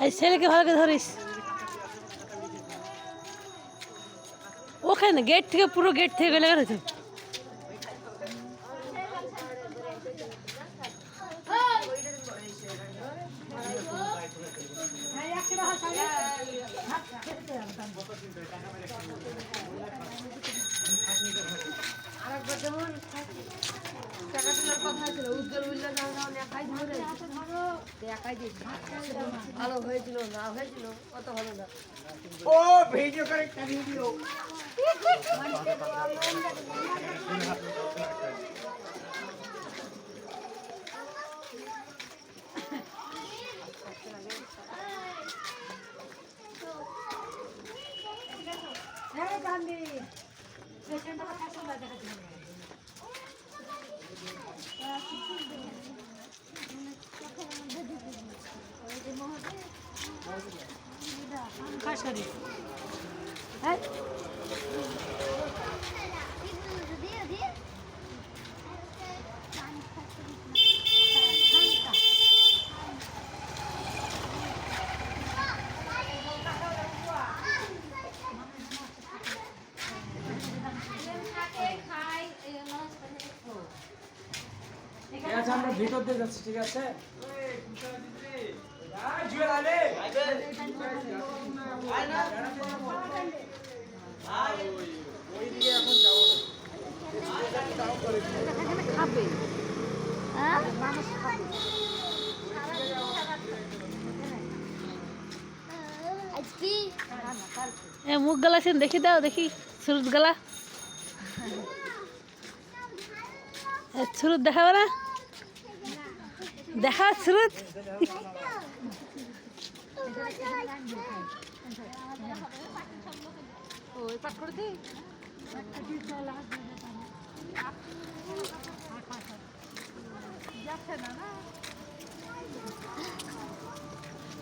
এই ছেলেকে ভালো করে ধরিস। ওখানে গেট থেকে পুরো গেট থেকে গেলে গেছে। আরেকবার যেমন টাকা তোলার কথা ছিল উজ্জ্বল উল্লাস একাই ধরে একাই দিয়েছি ভালো হয়েছিল না হয়েছিল কত ভালো না ও ভিডিও করে একটা ভিডিও আমরা ভিতর দিয়ে যাচ্ছি ঠিক আছে মুখ গলা সেন দেখি দাও দেখি সুরত গলা সুরত দেখাবো না দেখা সুরত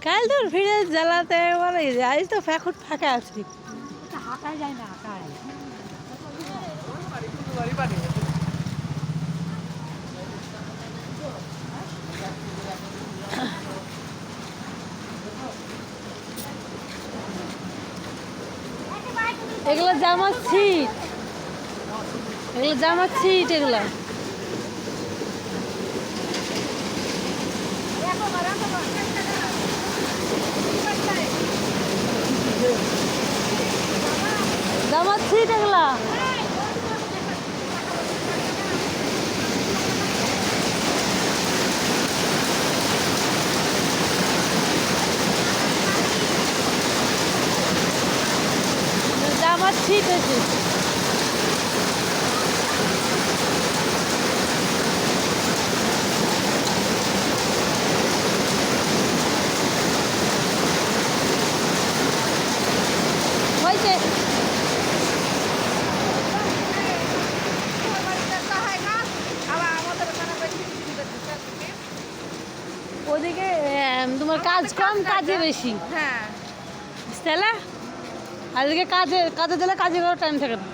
কাল তোর ভিড়ে জ্বালাতে বলে আজ তো এখন ফাঁকা আছি হাঁকায় যায় না হাঁকায় এগুলো জামার সিট এগুলো জামার সিট এগুলা জামার সিট আছে ওদিকে তোমার কাজ কম কাজে বেশি হ্যাঁ তাহলে আজকে কাজে দিলে কাজে করার টাইম থাকে না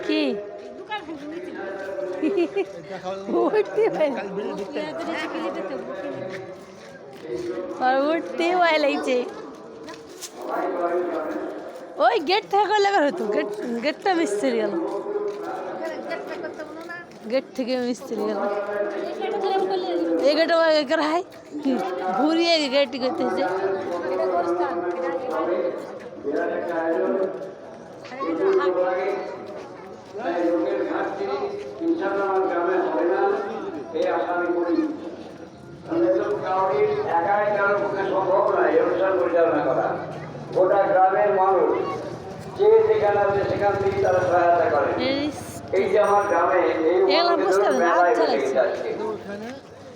কি উঠতে ভয় লাগছে ওই গেট থেকে লাগার হতো গেটটা মিস্ত্রি গেল গেট থেকে মিস্ত্রি গেল এই গেট হয় ঘুরিয়ে গেট করতেছে একাই কারো সম্ভব নয় এই অনুষ্ঠান পরিচালনা করা। গোটা গ্রামের মানুষ যে যেখানে আছে সেখান থেকে তারা সহায়তা করে। এই যে আমার গ্রামে এই এগুলো বুঝতে হবে, হাত মেলায় চালাইছে। লেগে যাচ্ছে। ওখানে